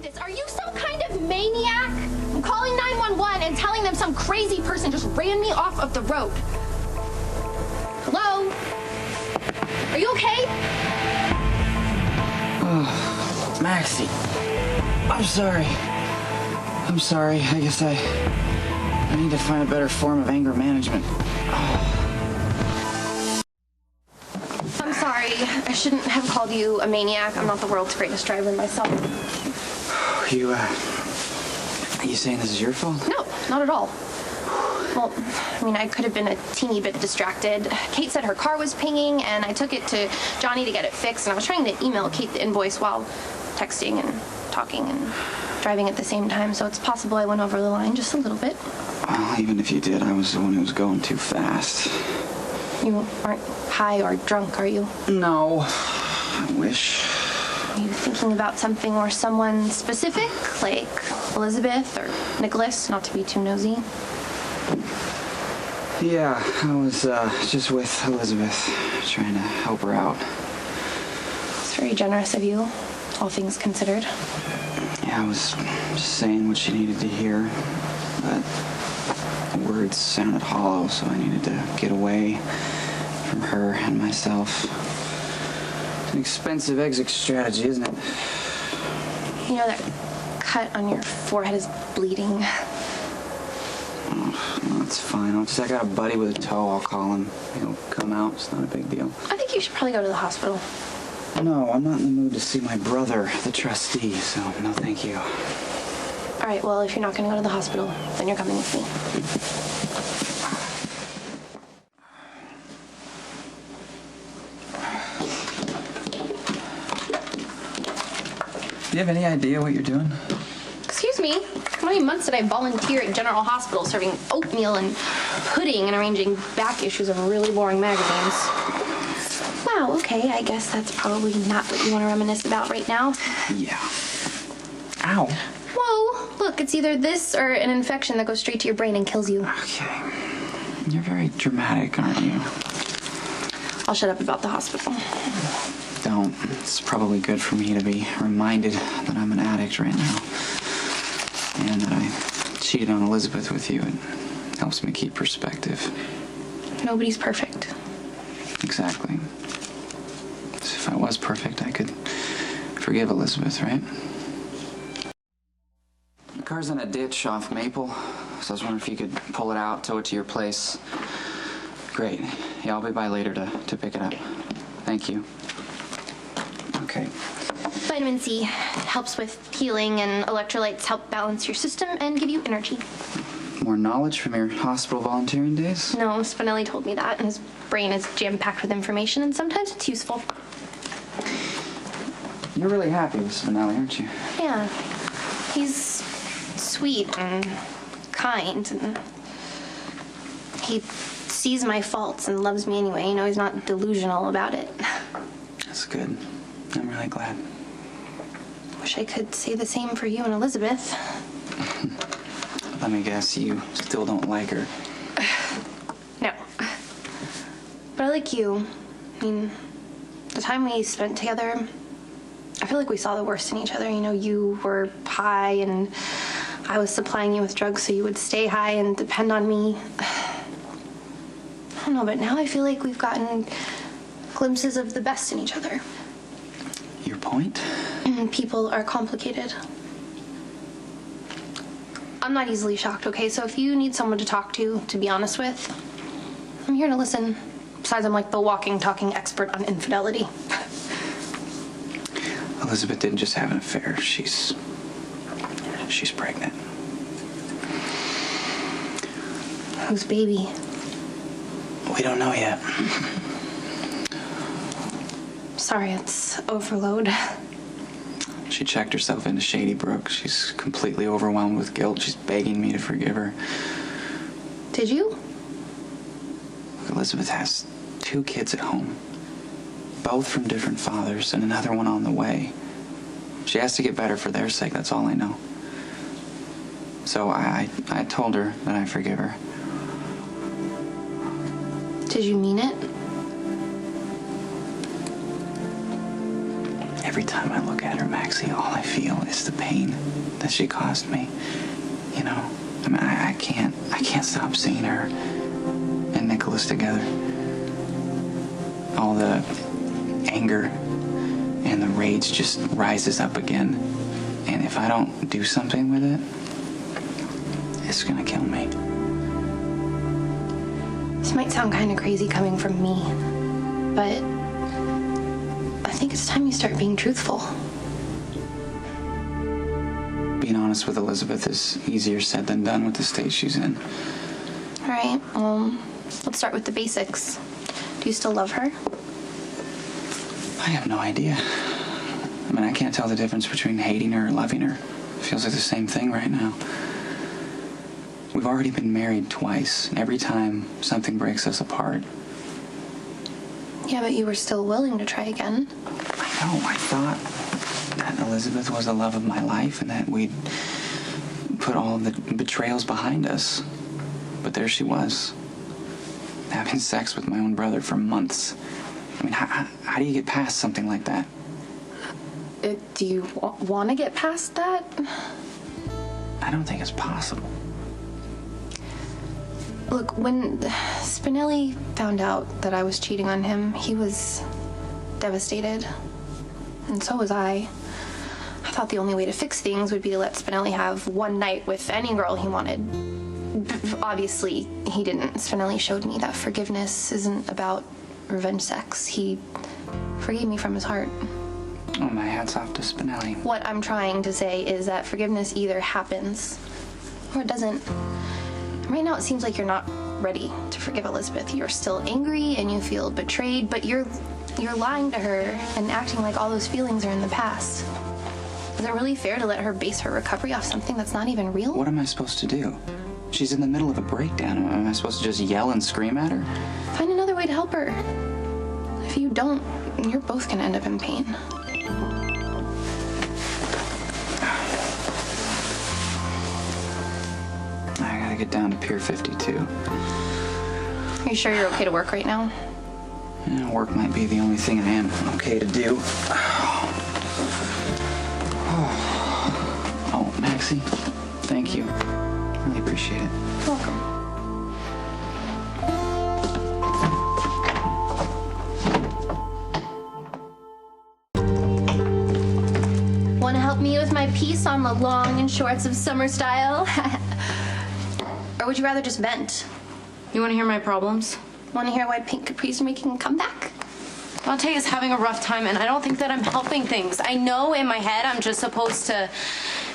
this? Are you some kind of maniac? I'm calling 911 and telling them some crazy person just ran me off of the road. Hello? Are you okay? Oh, Maxie. I'm sorry. I'm sorry. I guess I need to find a better form of anger management. I'm sorry. I shouldn't have called you a maniac. I'm not the world's greatest driver myself. Are you saying this is your fault? No, not at all. Well, I mean, I could have been a teeny bit distracted. Kate said her car was pinging, and I took it to Johnny to get it fixed, and I was trying to email Kate the invoice while texting and talking and driving at the same time, so it's possible I went over the line just a little bit. Well, even if you did, I was the one who was going too fast. You aren't high or drunk, are you? No, I wish. Are you thinking about something or someone specific, like Elizabeth or Nikolas, not to be too nosy? Yeah, I was just with Elizabeth, trying to help her out. It's very generous of you, all things considered. Yeah, I was just saying what she needed to hear, but the words sounded hollow, so I needed to get away from her and myself. It's an expensive exit strategy, isn't it? You know that cut on your forehead is bleeding. Oh, no, it's fine. I got a buddy with a toe. I'll call him. He'll come out. It's not a big deal. I think you should probably go to the hospital. No, I'm not in the mood to see my brother, the trustee, so no thank you. All right, well, if you're not going to go to the hospital, then you're coming with me. Do you have any idea what you're doing? Excuse me? How many months did I volunteer at General Hospital serving oatmeal and pudding and arranging back issues of really boring magazines? Wow, okay, I guess that's probably not what you want to reminisce about right now. Yeah. Ow. Whoa, look, it's either this or an infection that goes straight to your brain and kills you. Okay. You're very dramatic, aren't you? I'll shut up about the hospital. Don't. It's probably good for me to be reminded that I'm an addict right now. And that I cheated on Elizabeth with you. It helps me keep perspective. Nobody's perfect. Exactly. So if I was perfect, I could forgive Elizabeth, right? The car's in a ditch off Maple, so I was wondering if you could pull it out, tow it to your place. Great. Yeah, I'll be by later to pick it up. Thank you. Okay. Vitamin C helps with healing, and electrolytes help balance your system and give you energy. More knowledge from your hospital volunteering days? No, Spinelli told me that, and his brain is jam-packed with information, and sometimes it's useful. You're really happy with Spinelli, aren't you? Yeah. He's sweet and kind, and he sees my faults and loves me anyway. You know, he's not delusional about it. That's good. I'm really glad. Wish I could say the same for you and Elizabeth. Let me guess, you still don't like her. No. But I like you. I mean, the time we spent together, I feel like we saw the worst in each other. You know, you were high and I was supplying you with drugs so you would stay high and depend on me. I don't know, but now I feel like we've gotten glimpses of the best in each other. Your point? People are complicated. I'm not easily shocked, okay? So if you need someone to talk to be honest with, I'm here to listen. Besides, I'm like the walking, talking expert on infidelity. Elizabeth didn't just have an affair. She's pregnant. Whose baby? We don't know yet. Sorry, it's overload. She checked herself into Shady Brook. She's completely overwhelmed with guilt. She's begging me to forgive her. Did you? Elizabeth has 2 kids at home, both from different fathers, and another one on the way. She has to get better for their sake, that's all I know. So I told her that I forgive her. Did you mean it? Every time I look at her, Maxie, all I feel is the pain. that she caused me. You know, I mean, I can't stop seeing her and Nikolas together. All the anger and the rage just rises up again. And if I don't do something with it, it's gonna kill me. This might sound kind of crazy coming from me, but I think it's time you start being truthful. Being honest with Elizabeth is easier said than done with the state she's in. All right, let's start with the basics. Do you still love her? I have no idea. I mean, I can't tell the difference between hating her or loving her. It feels like the same thing right now. We've already been married twice, and every time something breaks us apart. Yeah, but you were still willing to try again. I know, I thought that Elizabeth was the love of my life and that we'd put all the betrayals behind us. But there she was, having sex with my own brother for months. I mean, how do you get past something like that? Do you want to get past that? I don't think it's possible. Look, when Spinelli found out that I was cheating on him, he was devastated. And so was I. I thought the only way to fix things would be to let Spinelli have one night with any girl he wanted. Obviously, he didn't. Spinelli showed me that forgiveness isn't about revenge sex. He forgave me from his heart. Oh, my hat's off to Spinelli. What I'm trying to say is that forgiveness either happens or it doesn't. Right now, it seems like you're not ready to forgive Elizabeth. You're still angry and you feel betrayed, but you're lying to her and acting like all those feelings are in the past. Is it really fair to let her base her recovery off something that's not even real? What am I supposed to do? She's in the middle of a breakdown. Am I supposed to just yell and scream at her? Find another way to help her. If you don't, you're both gonna end up in pain. I gotta get down to Pier 52. Are you sure you're okay to work right now? Yeah, work might be the only thing I am okay to do. Oh, Maxie, thank you. Really appreciate it. You're welcome. Want to help me with my piece on the long and shorts of summer style? Or would you rather just vent? You want to hear my problems? Want to hear why pink capris are making a comeback? Dante is having a rough time, and I don't think that I'm helping things. I know in my head I'm just supposed to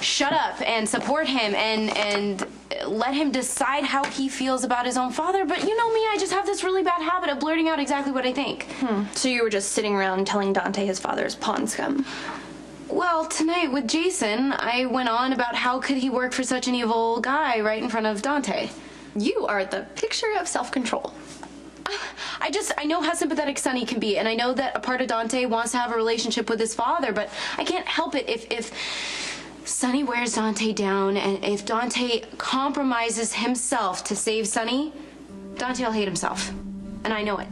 shut up and support him and let him decide how he feels about his own father, but you know me, I just have this really bad habit of blurting out exactly what I think. So you were just sitting around telling Dante his father's pond scum? Well, tonight with Jason, I went on about how could he work for such an evil guy right in front of Dante. You are the picture of self-control. I know how sympathetic Sonny can be, and I know that a part of Dante wants to have a relationship with his father, but I can't help it if Sonny wears Dante down, and if Dante compromises himself to save Sonny, Dante will hate himself, and I know it.